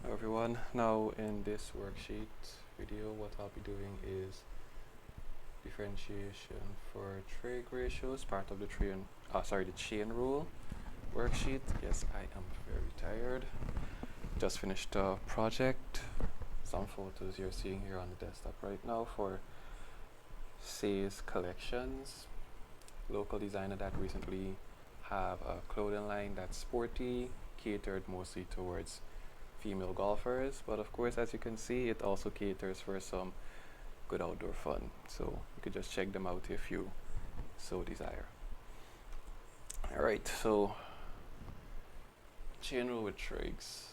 Hello everyone. Now in this worksheet video, what I'll be doing is differentiation for trig ratios, part of the the chain rule worksheet. Yes, I am very tired. Just finished a project. Some photos you're seeing here on the desktop right now for Say's Collections, local designer that recently have a clothing line that's sporty, catered mostly towards female golfers, but of course, as you can see, it also caters for some good outdoor fun. So you could just check them out if you so desire. All right, so chain rule with Trigs.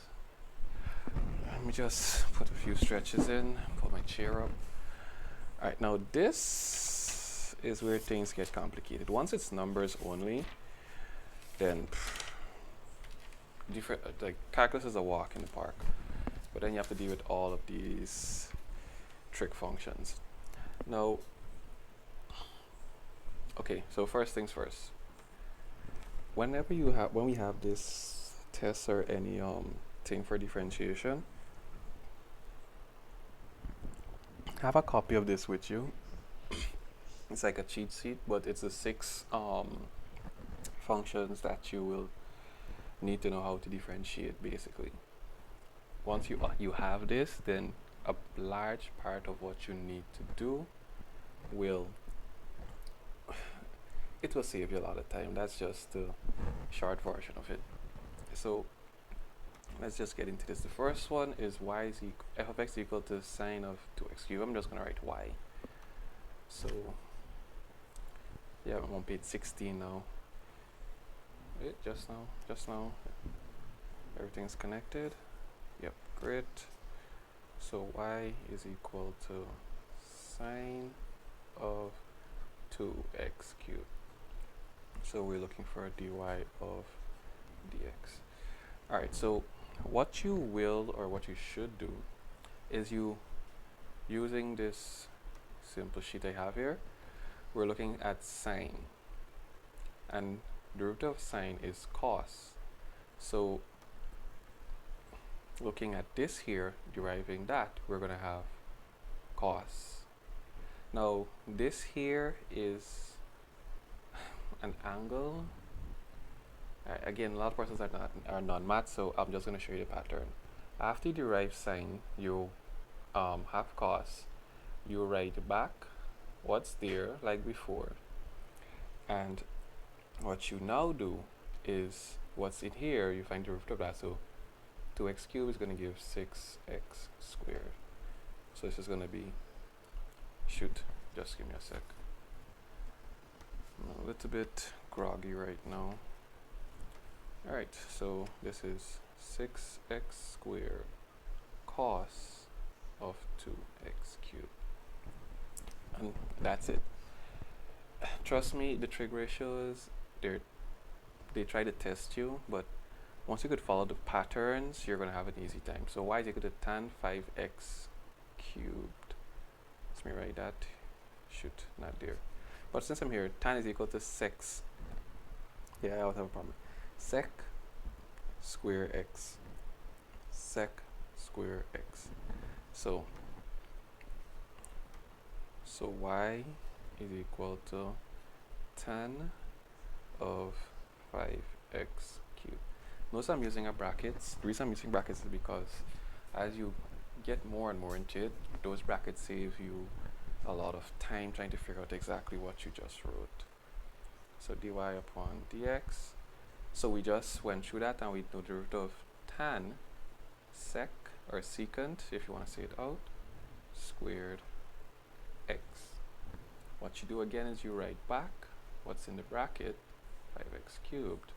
Let me just put a few stretches in, put my chair up. All right, now this is where things get complicated. Once it's numbers only, then like calculus is a walk in the park, but then you have to deal with all of these trig functions. Now, okay, so first things first. When we have this test or any thing for differentiation, have a copy of this with you. It's like a cheat sheet, but it's the 6 functions that you will need to know how to differentiate basically. Once you have this, then a large part of what you need to do will save you a lot of time. That's just the short version of it. So let's just get into this. The first one is f of x equal to sine of 2x cubed. I'm just going to write y. So yeah, I'm on page 16 now. Wait, just now. Everything's connected. Yep, great. So y is equal to sine of 2x cubed. So we're looking for a dy of dx. Alright, so what you will or what you should do is using this simple sheet I have here, we're looking at sine. And derivative of sine is cos. So looking at this here, deriving that, we're going to have cos. Now this here is an angle. Again, a lot of persons are non-math, so I'm just going to show you the pattern. After you derive sine, you have cos. You write back what's there like before, and what you now do is what's in here, you find the derivative of that. So 2x cubed is going to give 6x squared. So this is going to be, just give me a sec. I'm a little bit groggy right now. Alright, so this is 6x squared cos of 2x cubed. And that's it. Trust me, the trig ratios, they try to test you, but once you could follow the patterns, you're going to have an easy time. So y is equal to tan 5x cubed. Let me write that. Not there. But since I'm here, tan is equal to sec. Yeah, I always have a problem. Sec square x. Sec square x. So y is equal to tan of 5x cubed. Notice I'm using a brackets. The reason I'm using brackets is because as you get more and more into it, those brackets save you a lot of time trying to figure out exactly what you just wrote. So dy upon dx. So we just went through that and we know the derivative of tan sec or secant, if you want to say it out, squared x. What you do again is you write back what's in the bracket, 5x cubed,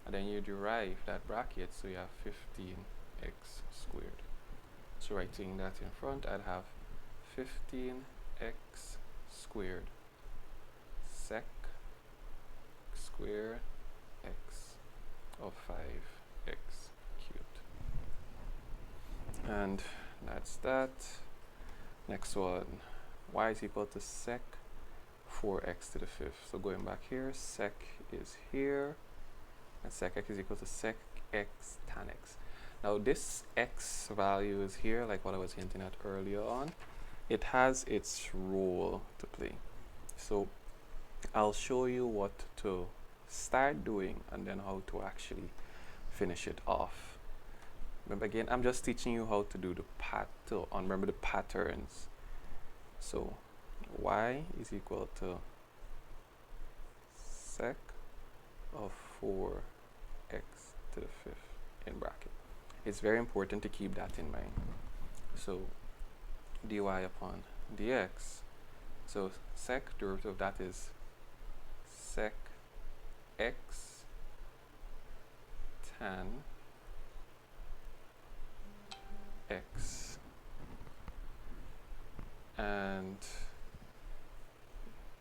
and then you derive that bracket, so you have 15x squared. So writing that in front, I'd have 15x squared sec square x of 5x cubed. And that's that. Next one, y is equal to sec 4x to the 5th. So going back here, sec is here, and sec x is equal to sec x tan x. Now this x value is here, like what I was hinting at earlier on. It has its role to play. So I'll show you what to start doing and then how to actually finish it off. Remember again, I'm just teaching you how to do the remember the patterns. So y is equal to sec of 4x to the fifth in bracket. It's very important to keep that in mind. So dy upon dx. So sec derivative of that is sec x tan x, and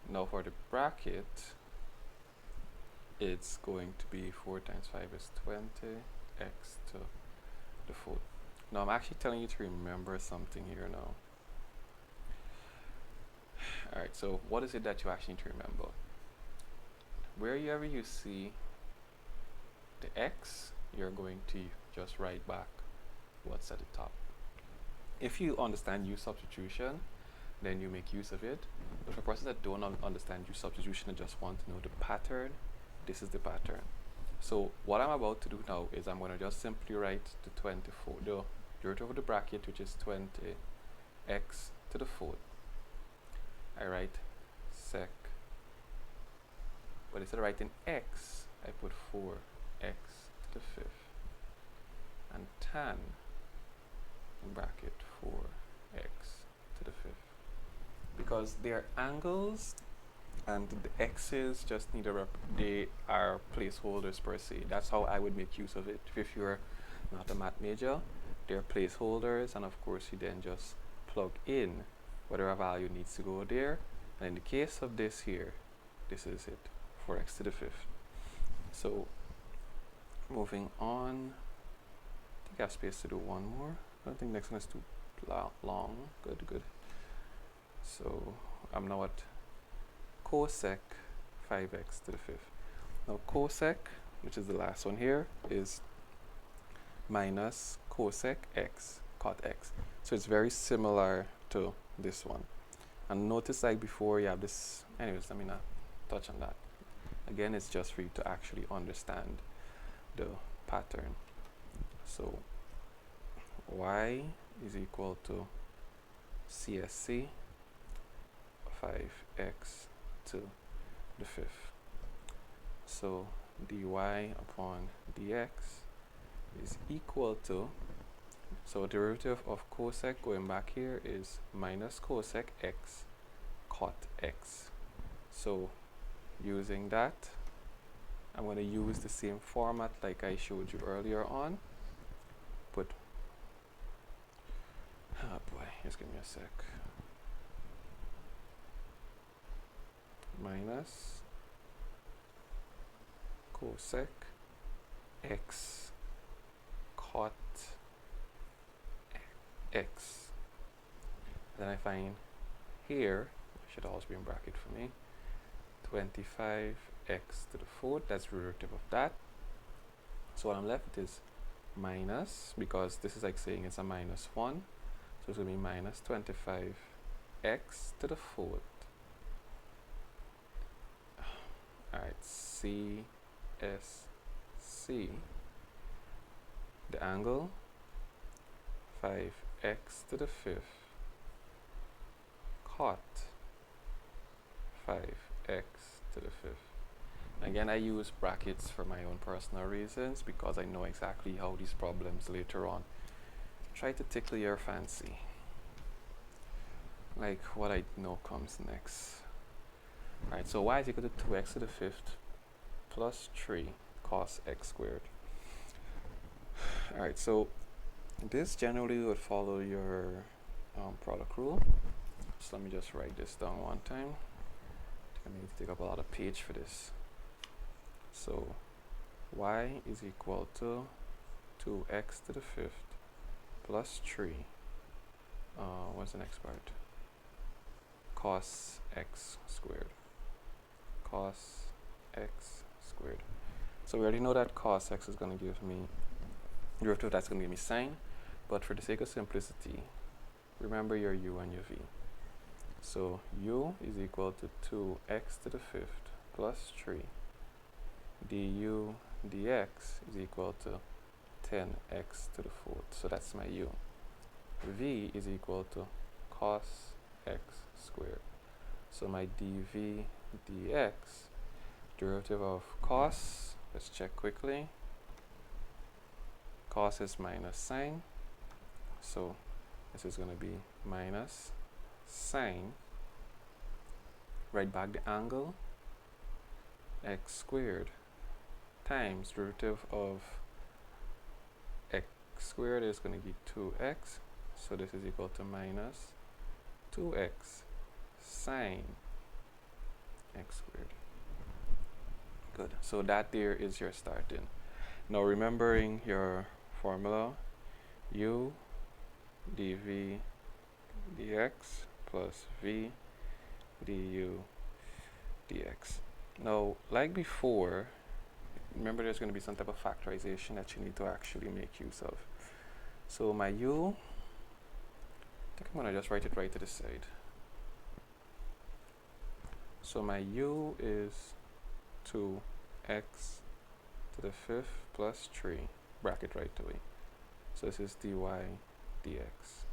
now for the bracket, it's going to be 4 times 5 is 20 x to the fourth. Now I'm actually telling you to remember something here now. Alright, so what is it that you actually need to remember? Wherever you see the x, you're going to just write back what's at the top. If you understand use substitution, then you make use of it. But for persons that don't understand use substitution and just want to know the pattern, this is the pattern. So what I'm about to do now is I'm going to just simply write the 24, the derivative of the bracket, which is 20x to the fourth. I write sec, but instead of writing x, I put 4x to the fifth, and tan in bracket 4x to the fifth. Because they are angles and the x's just need they are placeholders per se. That's how I would make use of it. If you're not a math major, they're placeholders, and of course you then just plug in whatever value needs to go there. And in the case of this here, this is it, 4x to the fifth. So moving on, I think I have space to do one more. I don't think next one is too long. Good. So I'm now at cosec 5x to the fifth. Now cosec, which is the last one here, is minus cosec x cot x. So it's very similar to this one. And notice, like before, you have this. Anyways, let me not touch on that. Again, it's just for you to actually understand the pattern. So y is equal to CSC 5x to the fifth. So dy upon dx is equal to, so derivative of cosec going back here is minus cosec x cot x. So using that, I'm going to use the same format like I showed you earlier on. Put, oh boy, just give me a sec. Minus cosec x cot x. Then I find here, should always be in bracket for me, 25x to the fourth, that's derivative of that. So what I'm left with is minus, because this is like saying it's a minus 1, so it's going to be minus 25x to the fourth. Alright, CSC, the angle 5x to the fifth cot 5x to the fifth. Again, I use brackets for my own personal reasons because I know exactly how these problems later on try to tickle your fancy. Like what I know comes next. Alright, so y is equal to 2x to the fifth plus 3 cos x squared. Alright, so this generally would follow your product rule. So let me just write this down one time. I need to take up a lot of page for this. So y is equal to 2x to the fifth plus 3. What's the next part? Cos x squared. Cos x squared. So we already know that cos x is going to give me Derivative of that's going to give me sine. But for the sake of simplicity, remember your u and your v. So u is equal to 2x to the fifth plus 3 du dx is equal to 10x to the fourth. So that's my u. V is equal to cos x squared. So my dv dx, derivative of cos, let's check quickly. Cos is minus sine. So this is going to be minus sine, write back the angle, x squared times derivative of x squared is going to be 2x. So this is equal to minus 2x sine x squared. Good. So that there is your starting. Now remembering your formula, u dv dx plus v du dx. Now, like before, remember there's going to be some type of factorization that you need to actually make use of. So my u, I think I'm going to just write it right to the side. So my u is 2x to the fifth plus 3, bracket right away. So this is dy dx.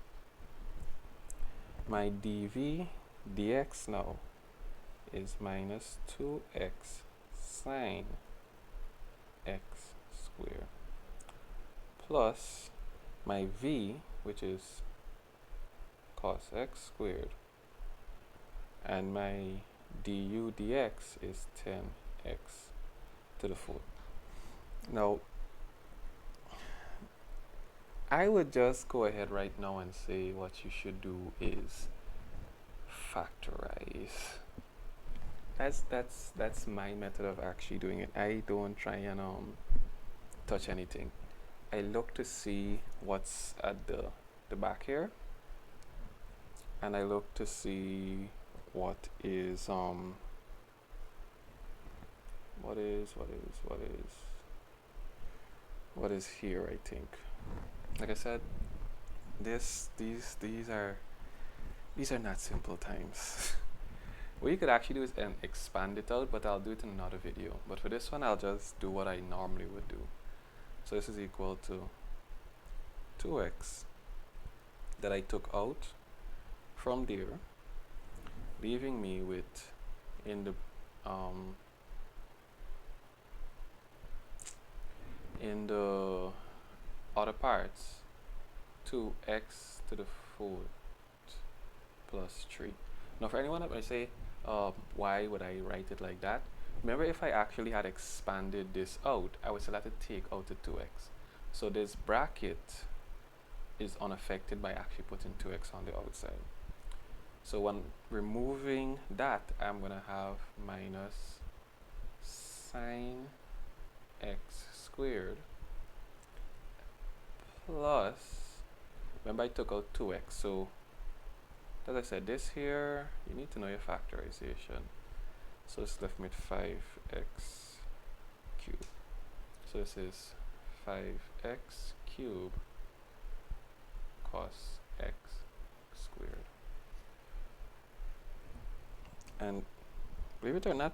My dv dx now is minus 2x sine x squared plus my v, which is cos x squared, and my du dx is 10x to the fourth. Now, I would just go ahead right now and say what you should do is factorize. That's my method of actually doing it. I don't try and touch anything. I look to see what's at the back here, and I look to see what is here. I think, like I said, these are not simple times. What you could actually do is expand it out, but I'll do it in another video. But for this one, I'll just do what I normally would do. So this is equal to 2x that I took out from there, leaving me with in the other parts 2x to the fourth plus 3. Now for anyone that may say, why would I write it like that? Remember, if I actually had expanded this out, I would still have to take out the 2x. So this bracket is unaffected by actually putting 2x on the outside. So when removing that, I'm going to have minus sine x squared plus, remember I took out 2x, so as I said, this here, you need to know your factorization. So it's left me with 5x cubed. So this is 5x cubed cos x squared. And believe it or not,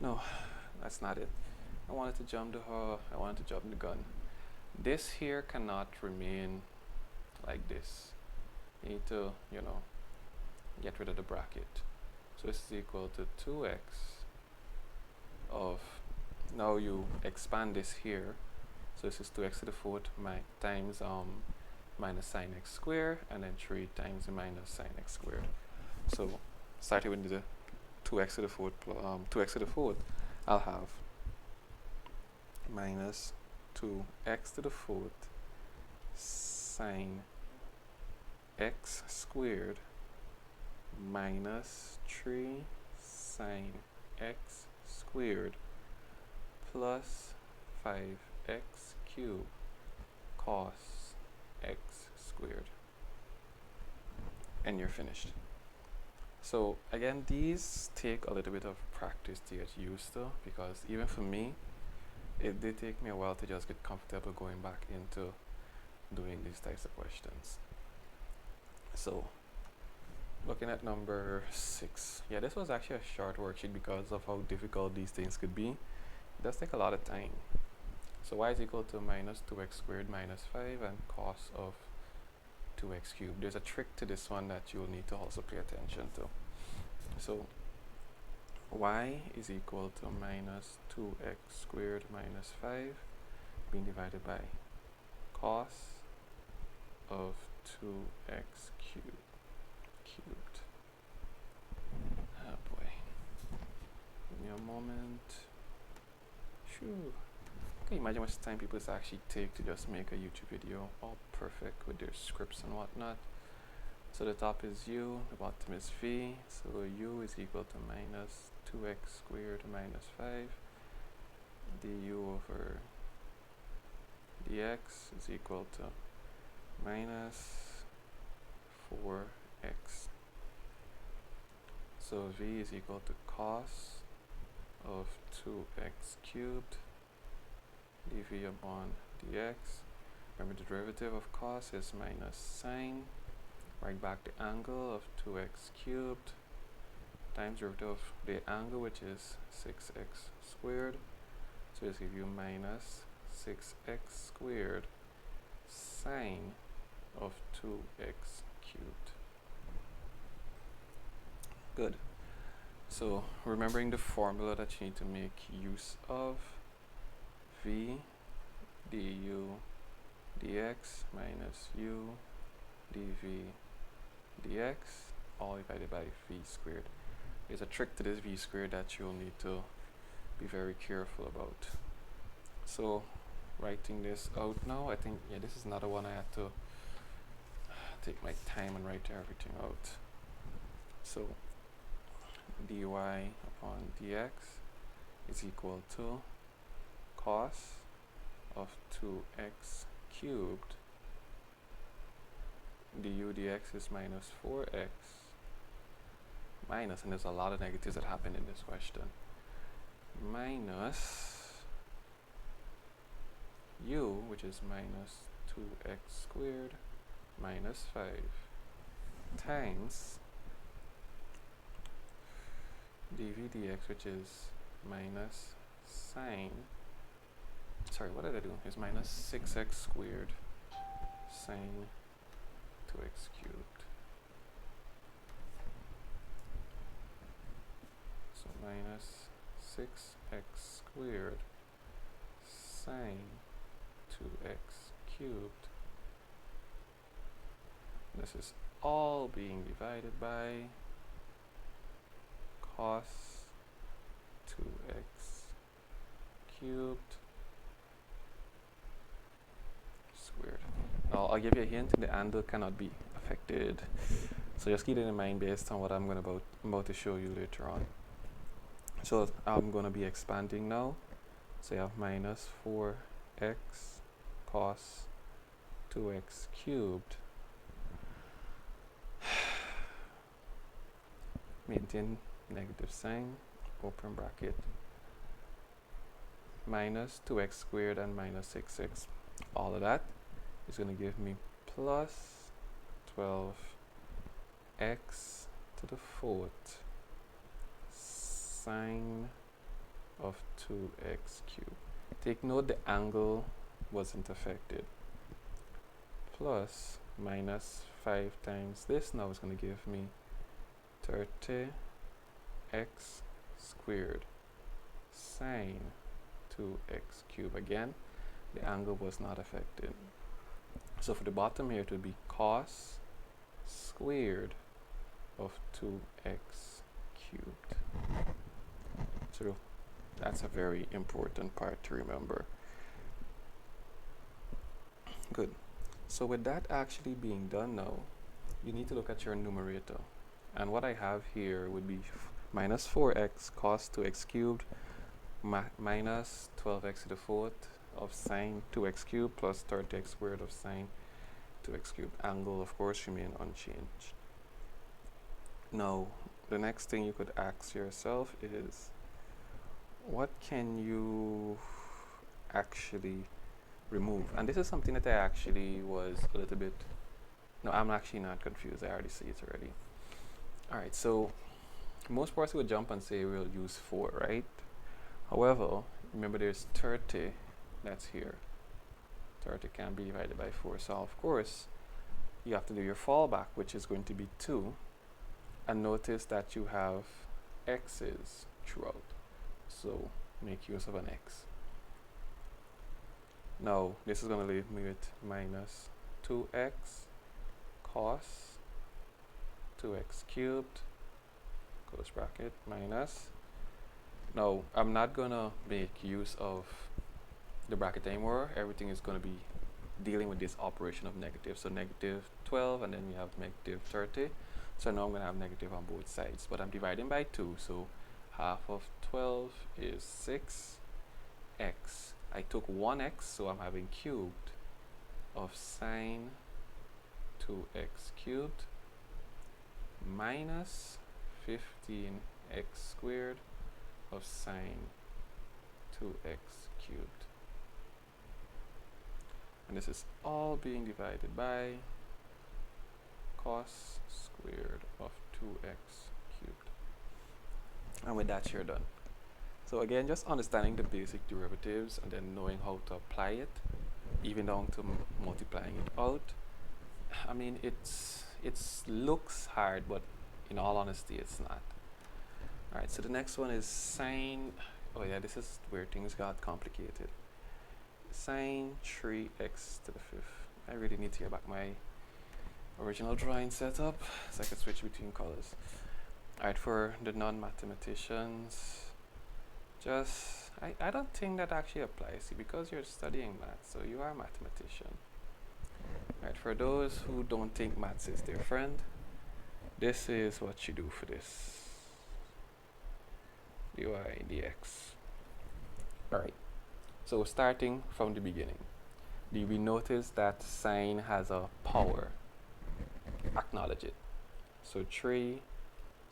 no, that's not it. I wanted to jump the gun. This here cannot remain like this. You need to, get rid of the bracket. So this is equal to 2x of, now you expand this here. So this is 2x to the fourth times minus sine x squared, and then 3 times the minus sine x squared. So starting with the 2x to the fourth, 2x to the fourth, I'll have minus 2x to the fourth sine x squared minus 3 sine x squared plus 5x cubed cos x squared, and you're finished. So again, these take a little bit of practice to get used to, because even for me, it did take me a while to just get comfortable going back into doing these types of questions. So, looking at number 6. Yeah, this was actually a short worksheet because of how difficult these things could be. It does take a lot of time. So y is equal to minus 2x squared minus 5 and cos of 2x cubed. There's a trick to this one that you'll need to also pay attention to. So y is equal to minus 2x squared minus 5 being divided by cos of 2x cubed. Oh boy. Give me a moment. Shoo. Can you imagine how much time people actually take to just make a YouTube video all perfect with their scripts and whatnot? So the top is u, the bottom is v. So u is equal to minus 2x squared minus 5 du over dx is equal to minus 4x. So v is equal to cos of 2x cubed dv upon dx. Remember, the derivative of cos is minus sine. Write back the angle of 2x cubed times derivative of the angle, which is 6x squared. So this gives you minus 6x squared sine of 2x cubed. Good. So remembering the formula that you need to make use of, v du dx minus u dv dx all divided by v squared. There's a trick to this v squared that you'll need to be very careful about. So writing this out now, I think, yeah, this is another one I had to take my time and write everything out. So dy upon dx is equal to cos of 2x cubed du dx is minus 4x minus, and there's a lot of negatives that happen in this question, minus u, which is minus 2x squared minus 5 times dv dx, which is minus sine, sorry, what did I do? Is minus 6x squared sine 2x cubed. So minus 6x squared sine 2x cubed. This is all being divided by cos 2x cubed squared. Now I'll give you a hint, the angle cannot be affected. So just keep it in mind based on what I'm about to show you later on. So I'm going to be expanding now. So you have minus 4x cos 2x cubed. Maintain negative sign, open bracket, minus 2x squared and minus 6x. All of that is going to give me plus 12x to the 4th sine of 2x cubed. Take note the angle wasn't affected. Plus minus 5 times this now is going to give me 30x squared sine 2x cubed. Again, the angle was not affected. So for the bottom here, it would be cos squared of 2x cubed. So that's a very important part to remember. Good. So with that actually being done now, you need to look at your numerator. And what I have here would be minus 4x cos 2x cubed minus 12x to the 4th of sine 2x cubed plus 30x squared of sine 2x cubed. Angle, of course, remain unchanged. Now, the next thing you could ask yourself is, what can you actually remove. And this is something that I actually was a little bit, no, I'm actually not confused. I already see it already. All right, so most parts would jump and say we'll use 4, right? However, remember there's 30 that's here. 30 can be divided by 4. So of course, you have to do your fallback, which is going to be 2. And notice that you have x's throughout. So make use of an x. Now, this is going to leave me with minus 2x cos 2x cubed, close bracket, minus. Now, I'm not going to make use of the bracket anymore. Everything is going to be dealing with this operation of negative. So negative 12, and then we have negative 30. So now I'm going to have negative on both sides. But I'm dividing by 2, so half of 12 is 6x. I took 1x, so I'm having cubed of sine 2x cubed minus 15x squared of sine 2x cubed. And this is all being divided by cos squared of 2x cubed. And with that, you're done. So again, just understanding the basic derivatives and then knowing how to apply it, even down to multiplying it out. I mean, it looks hard, but in all honesty, it's not. All right, so the next one is sine. Oh yeah, this is where things got complicated. Sine 3x to the 5th. I really need to get back my original drawing setup so I can switch between colors. Alright, for the non-mathematicians, I don't think that actually applies to you because you're studying math, so you are a mathematician. Alright, for those who don't think maths is their friend, this is what you do for this. dy dx. Alright, so starting from the beginning, do we notice that sine has a power? Acknowledge it. So 3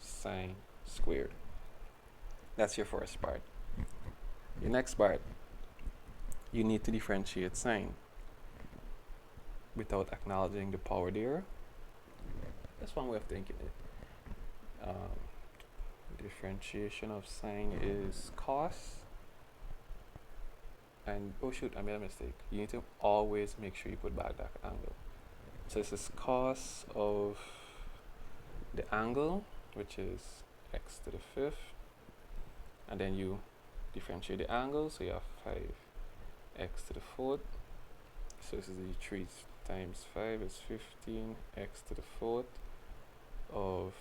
sine squared. That's your first part. Your next part, you need to differentiate sine without acknowledging the power there. That's one way of thinking it. Differentiation of sine is cos. And oh shoot, I made a mistake. You need to always make sure you put back that angle. So this is cos of the angle, which is x to the 5th, and then you differentiate the angle, so you have 5x to the 4th. So this is the 3 times 5 is 15x to the 4th of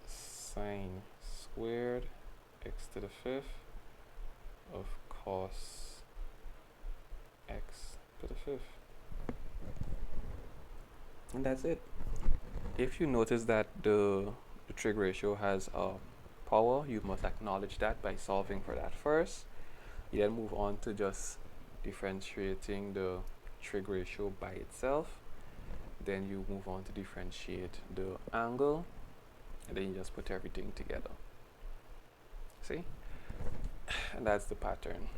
sine squared x to the 5th of cos x to the 5th. And that's it. If you notice that the trig ratio has a power, you must acknowledge that by solving for that first. You then move on to just differentiating the trig ratio by itself. Then you move on to differentiate the angle, and then you just put everything together. See? And that's the pattern.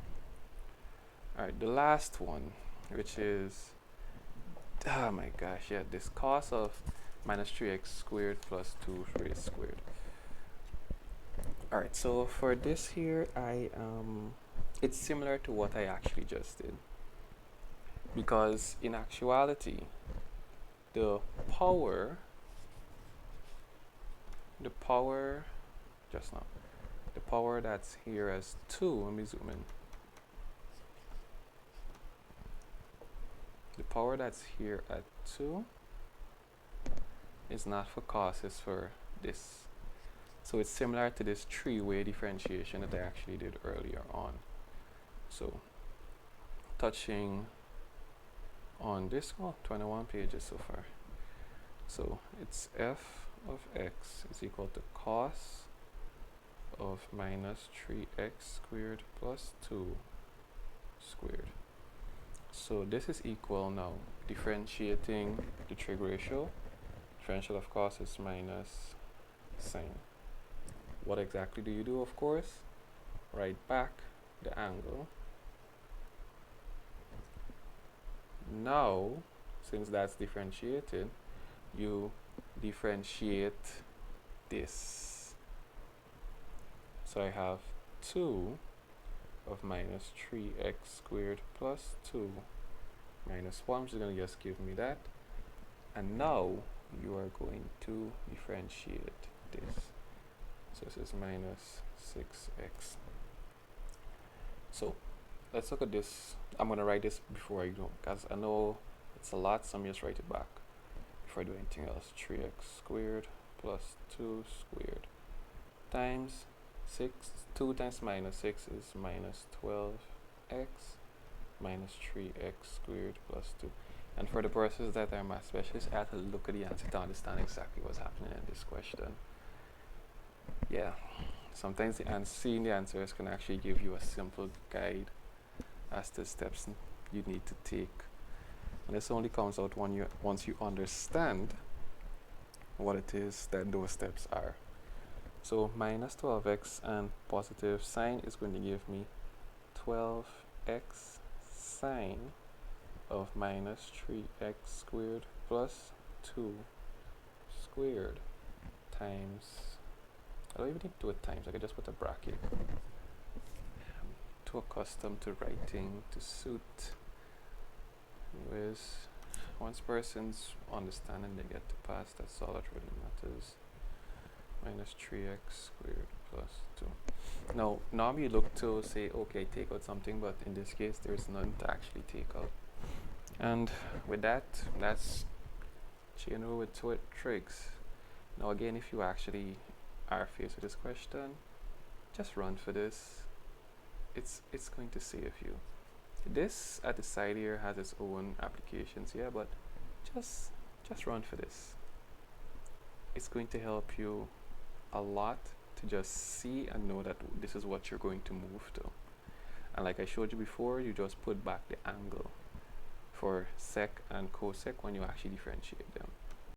Alright, the last one, which is, oh my gosh, yeah, this cos of minus 3x squared plus 2 raised squared. Alright, so for this here, it's similar to what I actually just did. Because in actuality, the power just now, the power that's here as 2, let me zoom in. The power that's here at 2 is not for cos, it's for this. So it's similar to this 3-way differentiation that I actually did earlier on. So touching on this, 21 pages so far. So it's f of x is equal to cos of minus 3x squared plus 2 squared. So this is equal now, differentiating the trig ratio. Differential of cos is minus sine. What exactly do you do, of course? Write back the angle, Now, since that's differentiated, you differentiate this. So I have 2 of minus 3x squared plus 2 minus 1, which is going to just give me that. And now you are going to differentiate this. So this is minus 6x. So let's look at this. I'm going to write this before I go, because I know it's a lot, so I'm just write it back before I do anything else. 3x squared plus 2 squared times 6. 2 times minus 6 is minus 12x minus 3x squared plus 2. And for the persons that are math specialists, I have to look at the answer to understand exactly what's happening in this question. Yeah, sometimes seeing the answers can actually give you a simple guide as to steps you need to take. And this only comes out once you understand what it is that those steps are. So minus 12x and positive sign is going to give me 12x sine of minus 3x squared plus 2 squared times, I don't even need to do it times, I can just put a bracket. I'm too accustomed to writing to suit. Anyways, once persons understand and they get to pass, that's all that really matters. Minus 3x squared plus 2. Now, normally you look to say, okay, take out something, but in this case, there's none to actually take out. And with that, that's chain rule with Trigs. Now again, if you actually are faced with this question, just run for this. It's going to save you. This at the side here has its own applications, yeah, but just run for this. It's going to help you a lot to just see and know that this is what you're going to move to. And like I showed you before, you just put back the angle for sec and cosec when you actually differentiate them.